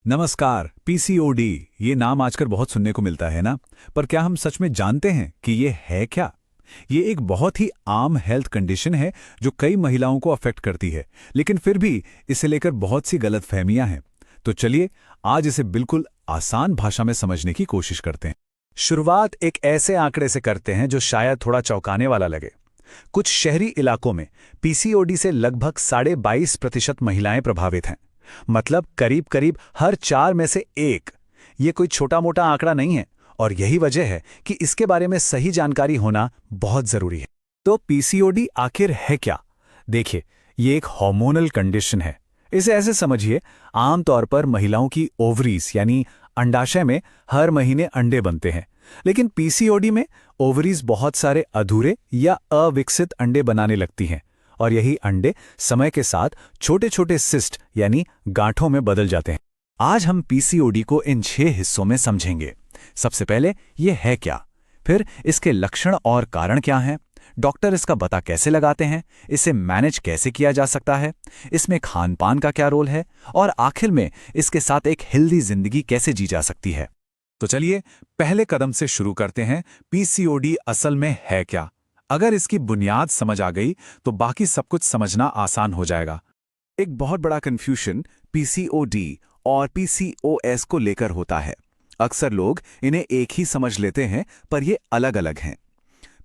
नमस्कार। पीसीओडी ये नाम आजकल बहुत सुनने को मिलता है ना। पर क्या हम सच में जानते हैं कि ये है क्या? ये एक बहुत ही आम हेल्थ कंडीशन है जो कई महिलाओं को अफेक्ट करती है, लेकिन फिर भी इसे लेकर बहुत सी गलतफहमियां हैं। तो चलिए आज इसे बिल्कुल आसान भाषा में समझने की कोशिश करते हैं। शुरुआत एक ऐसे आंकड़े से करते हैं जो शायद थोड़ा चौंकाने वाला लगे। कुछ शहरी इलाकों में पीसीओडी से लगभग 22.5% महिलाएं प्रभावित हैं। मतलब करीब करीब हर 4 में से एक। ये कोई छोटा मोटा आंकड़ा नहीं है, और यही वजह है कि इसके बारे में सही जानकारी होना बहुत जरूरी है। तो पीसीओडी आखिर है क्या? देखिए, ये एक हार्मोनल कंडीशन है। इसे ऐसे समझिए, आमतौर पर महिलाओं की ओवरीज यानी अंडाशय में हर महीने अंडे बनते हैं, लेकिन पीसीओडी में ओवरीज बहुत सारे अधूरे या अविकसित अंडे बनाने लगती हैं, और यही अंडे समय के साथ छोटे छोटे सिस्ट यानी गांठों में बदल जाते हैं। आज हम पीसीओडी को इन 6 हिस्सों में समझेंगे। सबसे पहले ये है क्या, फिर इसके लक्षण और कारण क्या हैं, डॉक्टर इसका पता कैसे लगाते हैं, इसे मैनेज कैसे किया जा सकता है, इसमें खान पान का क्या रोल है, और आखिर में इसके साथ एक हेल्दी जिंदगी कैसे जी जा सकती है। तो चलिए पहले कदम से शुरू करते हैं। पीसीओडी असल में है क्या? अगर इसकी बुनियाद समझ आ गई तो बाकी सब कुछ समझना आसान हो जाएगा। एक बहुत बड़ा कंफ्यूजन पीसीओडी और पीसीओएस को लेकर होता है। अक्सर लोग इन्हें एक ही समझ लेते हैं, पर ये अलग अलग हैं।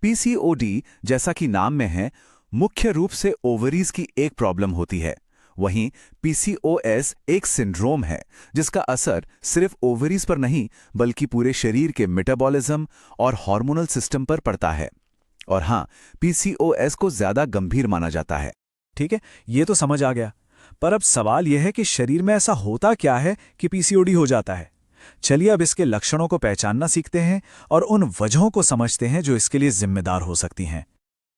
पीसीओडी, जैसा कि नाम में है, मुख्य रूप से ओवरीज की एक प्रॉब्लम होती है। वहीं पीसीओएस एक सिंड्रोम है जिसका असर सिर्फ ओवरीज पर नहीं बल्कि पूरे शरीर के मेटाबॉलिज्म और हार्मोनल सिस्टम पर पड़ता है। और हां, पीसीओएस को ज्यादा गंभीर माना जाता है। ठीक है, ये तो समझ आ गया। पर अब सवाल यह है कि शरीर में ऐसा होता क्या है कि पीसीओडी हो जाता है। चलिए अब इसके लक्षणों को पहचानना सीखते हैं और उन वजहों को समझते हैं जो इसके लिए जिम्मेदार हो सकती हैं।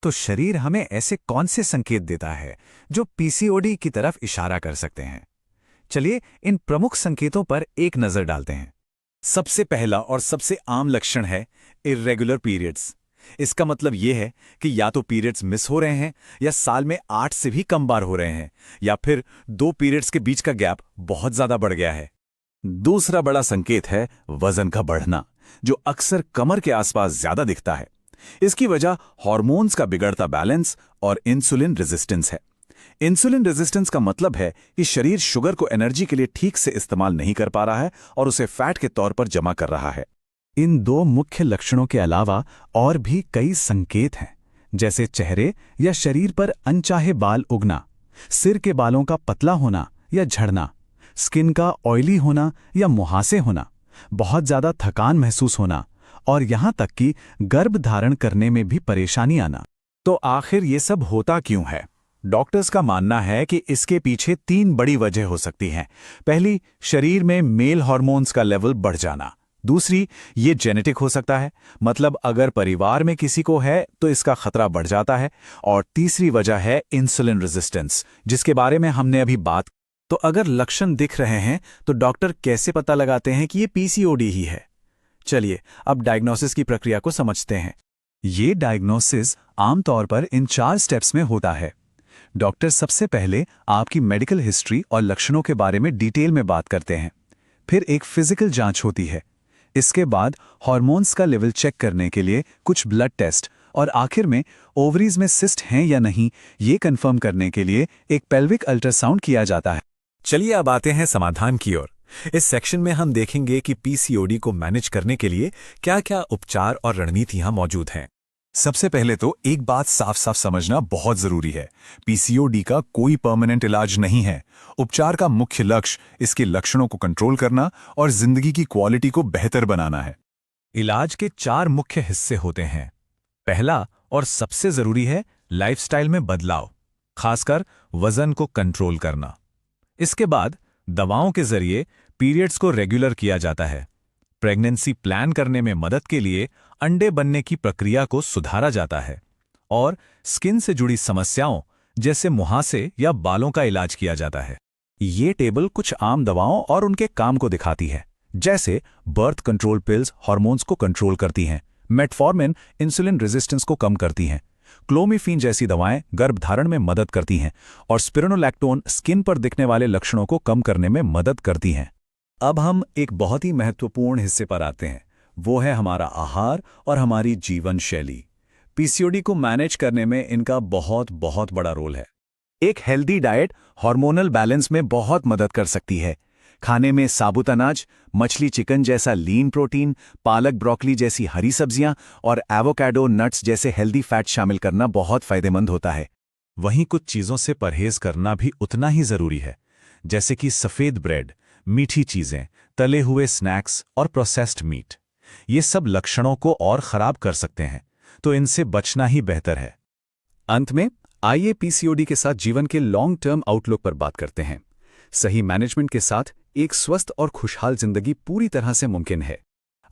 तो शरीर हमें ऐसे कौन से संकेत देता है जो पीसीओडी की तरफ इशारा कर सकते हैं? चलिए इन प्रमुख संकेतों पर एक नजर डालते हैं। सबसे पहला और सबसे आम लक्षण है इर्रेगुलर पीरियड्स। इसका मतलब यह है कि या तो पीरियड्स मिस हो रहे हैं, या साल में 8 से भी कम बार हो रहे हैं, या फिर 2 पीरियड्स के बीच का गैप बहुत ज्यादा बढ़ गया है। दूसरा बड़ा संकेत है वजन का बढ़ना, जो अक्सर कमर के आसपास ज्यादा दिखता है। इसकी वजह हार्मोन्स का बिगड़ता बैलेंस और इंसुलिन रेजिस्टेंस है। इंसुलिन रेजिस्टेंस का मतलब है कि शरीर शुगर को एनर्जी के लिए ठीक से इस्तेमाल नहीं कर पा रहा है और उसे फैट के तौर पर जमा कर रहा है। इन 2 मुख्य लक्षणों के अलावा और भी कई संकेत हैं, जैसे चेहरे या शरीर पर अनचाहे बाल उगना, सिर के बालों का पतला होना या झड़ना, स्किन का ऑयली होना या मुहासे होना, बहुत ज्यादा थकान महसूस होना, और यहां तक कि गर्भ धारण करने में भी परेशानी आना। तो आखिर ये सब होता क्यों है? डॉक्टर्स का मानना है कि इसके पीछे 3 बड़ी वजह हो सकती हैं। पहली, शरीर में मेल हार्मोन्स का लेवल बढ़ जाना। दूसरी, ये जेनेटिक हो सकता है, मतलब अगर परिवार में किसी को है तो इसका खतरा बढ़ जाता है। और तीसरी वजह है इंसुलिन रेजिस्टेंस, जिसके बारे में हमने अभी बात। तो अगर लक्षण दिख रहे हैं तो डॉक्टर कैसे पता लगाते हैं कि ये पीसीओडी ही है? चलिए अब डायग्नोसिस की प्रक्रिया को समझते हैं। ये डायग्नोसिस आमतौर पर इन 4 स्टेप्स में होता है। डॉक्टर सबसे पहले आपकी मेडिकल हिस्ट्री और लक्षणों के बारे में डिटेल में बात करते हैं। फिर एक फिजिकल जांच होती है। इसके बाद हार्मोन्स का लेवल चेक करने के लिए कुछ ब्लड टेस्ट, और आखिर में ओवरीज में सिस्ट हैं या नहीं ये कंफर्म करने के लिए एक पेल्विक अल्ट्रासाउंड किया जाता है। चलिए अब आते हैं समाधान की ओर। इस सेक्शन में हम देखेंगे कि पीसीओडी को मैनेज करने के लिए क्या-क्या उपचार और रणनीतियां मौजूद हैं। सबसे पहले तो एक बात साफ साफ समझना बहुत जरूरी है, पीसीओडी का कोई परमानेंट इलाज नहीं है। उपचार का मुख्य लक्ष्य इसके लक्षणों को कंट्रोल करना और जिंदगी की क्वालिटी को बेहतर बनाना है। इलाज के 4 मुख्य हिस्से होते हैं। पहला और सबसे जरूरी है लाइफस्टाइल में बदलाव, खासकर वजन को कंट्रोल करना। इसके बाद दवाओं के जरिए पीरियड्स को रेगुलर किया जाता है। प्रेगनेंसी प्लान करने में मदद के लिए अंडे बनने की प्रक्रिया को सुधारा जाता है, और स्किन से जुड़ी समस्याओं जैसे मुहासे या बालों का इलाज किया जाता है। ये टेबल कुछ आम दवाओं और उनके काम को दिखाती है। जैसे बर्थ कंट्रोल पिल्स हार्मोन्स को कंट्रोल करती हैं, मेटफॉर्मिन इंसुलिन रेजिस्टेंस को कम करती हैं, क्लोमिफीन जैसी दवाएं गर्भधारण में मदद करती हैं, और स्पिरोनोलैक्टोन स्किन पर दिखने वाले लक्षणों को कम करने में मदद करती हैं। अब हम एक बहुत ही महत्वपूर्ण हिस्से पर आते हैं। वो है हमारा आहार और हमारी जीवन शैली। पीसीओडी को मैनेज करने में इनका बहुत बहुत बड़ा रोल है। एक हेल्दी डाइट हार्मोनल बैलेंस में बहुत मदद कर सकती है। खाने में साबुत अनाज, मछली चिकन जैसा लीन प्रोटीन, पालक ब्रोकली जैसी हरी सब्जियां और एवोकाडो नट्स जैसे हेल्दी फैट शामिल करना बहुत फायदेमंद होता है। वहीं कुछ चीज़ों से परहेज करना भी उतना ही ज़रूरी है, जैसे कि सफ़ेद ब्रेड, मीठी चीज़ें, तले हुए स्नैक्स और प्रोसेस्ड मीट। ये सब लक्षणों को और ख़राब कर सकते हैं, तो इनसे बचना ही बेहतर है। अंत में आइए पीसीओडी के साथ जीवन के लॉन्ग टर्म आउटलुक पर बात करते हैं। सही मैनेजमेंट के साथ एक स्वस्थ और खुशहाल जिंदगी पूरी तरह से मुमकिन है।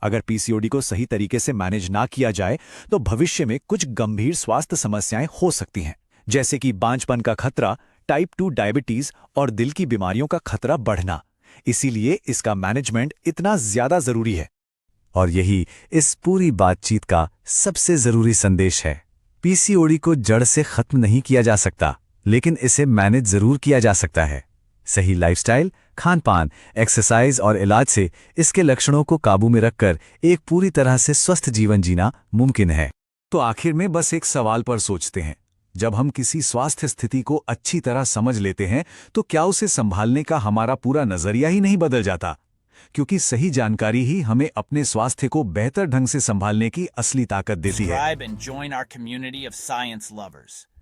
अगर पीसीओडी को सही तरीके से मैनेज ना किया जाए तो भविष्य में कुछ गंभीर स्वास्थ्य समस्याएं हो सकती हैं, जैसे कि बांझपन का खतरा, टाइप 2 डायबिटीज और दिल की बीमारियों का खतरा बढ़ना। इसीलिए इसका मैनेजमेंट इतना ज्यादा जरूरी है। और यही इस पूरी बातचीत का सबसे जरूरी संदेश है। पीसीओडी को जड़ से खत्म नहीं किया जा सकता, लेकिन इसे मैनेज जरूर किया जा सकता है। सही लाइफस्टाइल, खान-पान, एक्सरसाइज और इलाज से इसके लक्षणों को काबू में रखकर एक पूरी तरह से स्वस्थ जीवन जीना मुमकिन है। तो आखिर में बस एक सवाल पर सोचते हैं, जब हम किसी स्वास्थ्य स्थिति को अच्छी तरह समझ लेते हैं तो क्या उसे संभालने का हमारा पूरा नजरिया ही नहीं बदल जाता? क्योंकि सही जानकारी ही हमें अपने स्वास्थ्य को बेहतर ढंग से संभालने की असली ताकत देती है। Subscribe and join our community of science lovers.